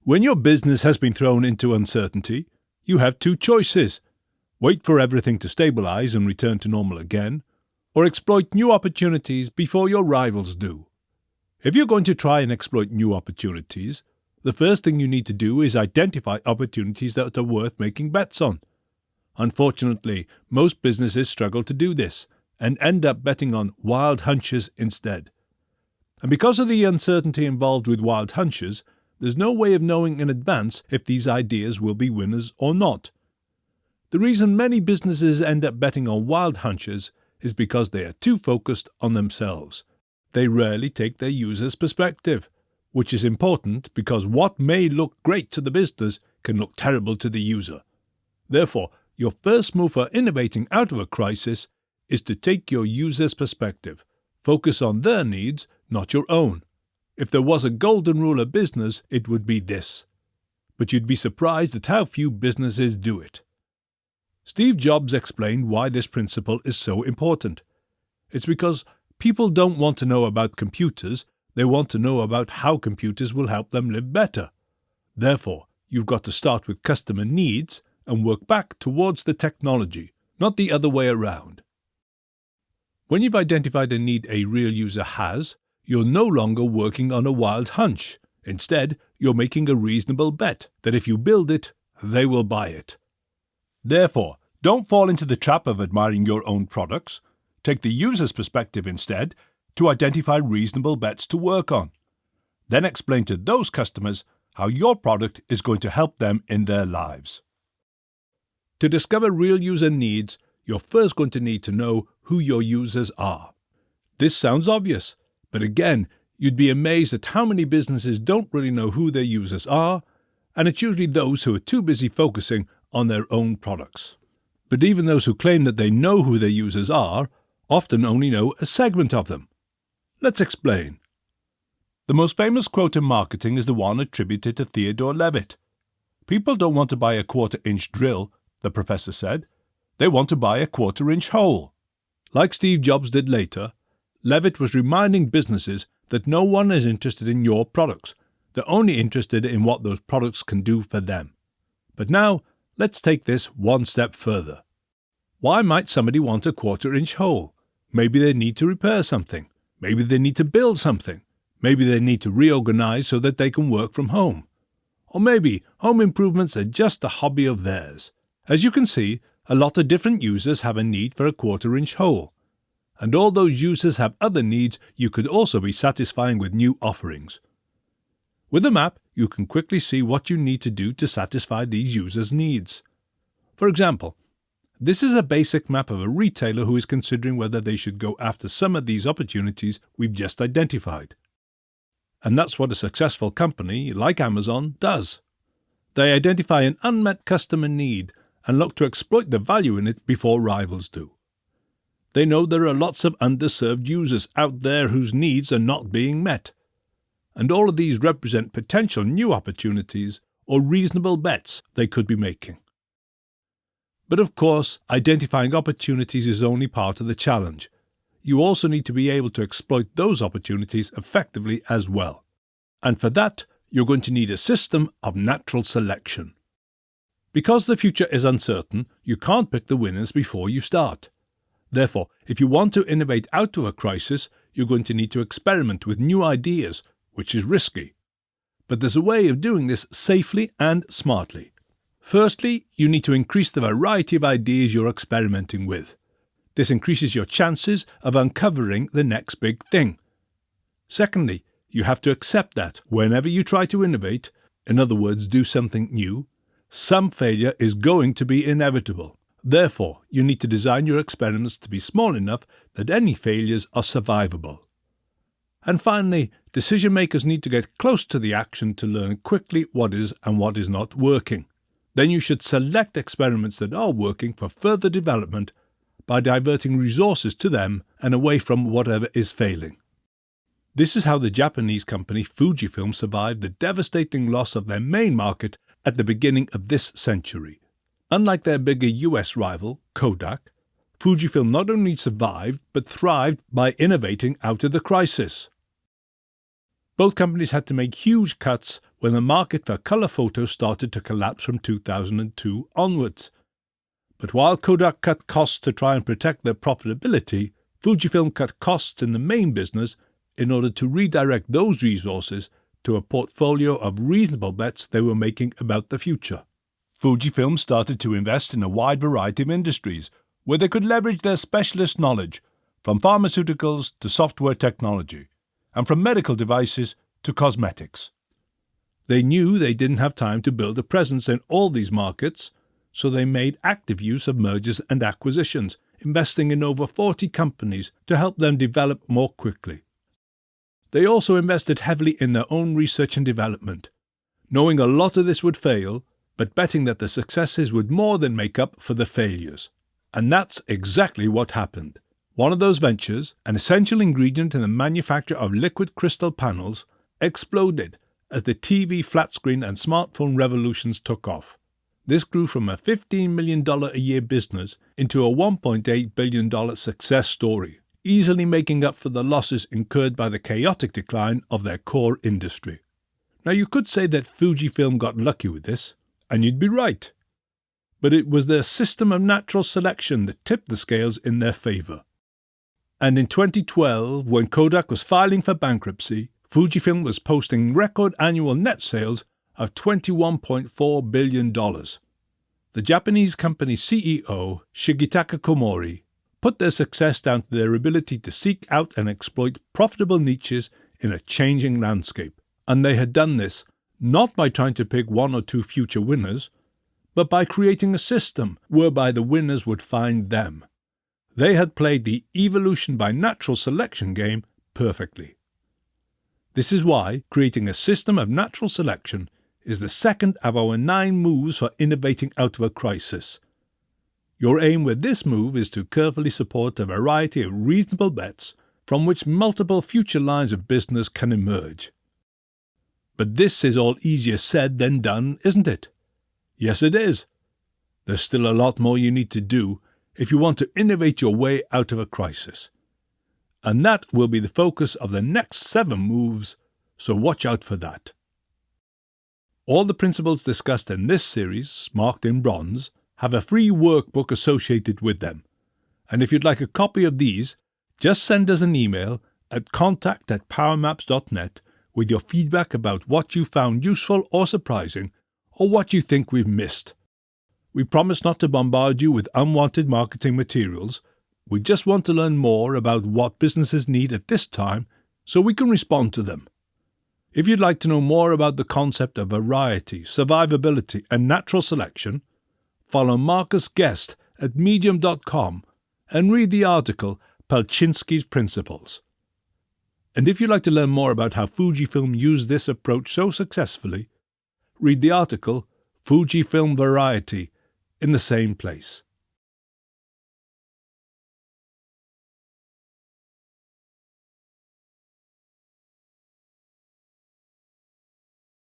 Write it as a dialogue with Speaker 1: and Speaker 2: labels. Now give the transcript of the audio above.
Speaker 1: When your business has been thrown into uncertainty, you have two choices: wait for everything to stabilize and return to normal again, or exploit new opportunities before your rivals do. If you're going to try and exploit new opportunities, the first thing you need to do is identify opportunities that are worth making bets on. Unfortunately, most businesses struggle to do this and end up betting on wild hunches instead. And because of the uncertainty involved with wild hunches, there's no way of knowing in advance if these ideas will be winners or not. The reason many businesses end up betting on wild hunches is because they are too focused on themselves. They rarely take their users' perspective, which is important because what may look great to the business can look terrible to the user. Therefore, your first move for innovating out of a crisis is to take your user's perspective. Focus on their needs, not your own. If there was a golden rule of business, it would be this. But you'd be surprised at how few businesses do it. Steve Jobs explained why this principle is so important. It's because people don't want to know about computers, they want to know about how computers will help them live better. Therefore, you've got to start with customer needs and work back towards the technology, not the other way around. When you've identified a need a real user has, you're no longer working on a wild hunch. Instead, you're making a reasonable bet that if you build it, they will buy it. Therefore, don't fall into the trap of admiring your own products. Take the user's perspective instead to identify reasonable bets to work on. Then explain to those customers how your product is going to help them in their lives. To discover real user needs, you're first going to need to know who your users are. This sounds obvious, but again, you'd be amazed at how many businesses don't really know who their users are, and it's usually those who are too busy focusing on their own products. But even those who claim that they know who their users are often only know a segment of them. Let's explain. The most famous quote in marketing is the one attributed to Theodore Levitt. People don't want to buy a quarter-inch drill, the professor said. They want to buy a quarter-inch hole. Like Steve Jobs did later, Levitt was reminding businesses that no one is interested in your products. They're only interested in what those products can do for them. But now, let's take this one step further. Why might somebody want a quarter-inch hole? Maybe they need to repair something. Maybe they need to build something. Maybe they need to reorganize so that they can work from home. Or maybe home improvements are just a hobby of theirs. As you can see, a lot of different users have a need for a quarter-inch hole. And all those users have other needs you could also be satisfying with new offerings. With a map, you can quickly see what you need to do to satisfy these users' needs. For example, this is a basic map of a retailer who is considering whether they should go after some of these opportunities we've just identified. And that's what a successful company, like Amazon, does. They identify an unmet customer need and look to exploit the value in it before rivals do. They know there are lots of underserved users out there whose needs are not being met. And all of these represent potential new opportunities or reasonable bets they could be making. But of course, identifying opportunities is only part of the challenge. You also need to be able to exploit those opportunities effectively as well. And for that, you're going to need a system of natural selection. Because the future is uncertain, you can't pick the winners before you start. Therefore, if you want to innovate out of a crisis, you're going to need to experiment with new ideas, which is risky. But there's a way of doing this safely and smartly. Firstly, you need to increase the variety of ideas you're experimenting with. This increases your chances of uncovering the next big thing. Secondly, you have to accept that whenever you try to innovate, in other words, do something new, some failure is going to be inevitable. Therefore, you need to design your experiments to be small enough that any failures are survivable. And finally, decision makers need to get close to the action to learn quickly what is and what is not working. Then you should select experiments that are working for further development by diverting resources to them and away from whatever is failing. This is how the Japanese company Fujifilm survived the devastating loss of their main market at the beginning of this century. Unlike their bigger US rival, Kodak, Fujifilm not only survived but thrived by innovating out of the crisis. Both companies had to make huge cuts when the market for colour photos started to collapse from 2002 onwards. But while Kodak cut costs to try and protect their profitability, Fujifilm cut costs in the main business in order to redirect those resources to a portfolio of reasonable bets they were making about the future. Fujifilm started to invest in a wide variety of industries where they could leverage their specialist knowledge, from pharmaceuticals to software technology, and from medical devices to cosmetics. They knew they didn't have time to build a presence in all these markets, so they made active use of mergers and acquisitions, investing in over 40 companies to help them develop more quickly. They also invested heavily in their own research and development, knowing a lot of this would fail, but betting that the successes would more than make up for the failures. And that's exactly what happened. One of those ventures, an essential ingredient in the manufacture of liquid crystal panels, exploded as the TV, flat screen and smartphone revolutions took off. This grew from a $15 million a year business into a $1.8 billion success story, easily making up for the losses incurred by the chaotic decline of their core industry. Now you could say that Fujifilm got lucky with this, and you'd be right. But it was their system of natural selection that tipped the scales in their favour. And in 2012, when Kodak was filing for bankruptcy, Fujifilm was posting record annual net sales of $21.4 billion. The Japanese company's CEO, Shigetaka Komori, put their success down to their ability to seek out and exploit profitable niches in a changing landscape. And they had done this not by trying to pick one or two future winners, but by creating a system whereby the winners would find them. They had played the evolution by natural selection game perfectly. This is why creating a system of natural selection is the second of our 9 moves for innovating out of a crisis. Your aim with this move is to carefully support a variety of reasonable bets from which multiple future lines of business can emerge. But this is all easier said than done, isn't it? Yes, it is. There's still a lot more you need to do if you want to innovate your way out of a crisis. And that will be the focus of the next 7 moves, so watch out for that. All the principles discussed in this series, marked in bronze, have a free workbook associated with them. And if you'd like a copy of these, just send us an email at contact@powermaps.net with your feedback about what you found useful or surprising, or what you think we've missed. We promise not to bombard you with unwanted marketing materials. We just want to learn more about what businesses need at this time so we can respond to them. If you'd like to know more about the concept of variety, survivability, and natural selection, follow Marcus Guest at medium.com and read the article Palczynski's Principles. And if you'd like to learn more about how Fujifilm used this approach so successfully, read the article Fujifilm Variety in the same place.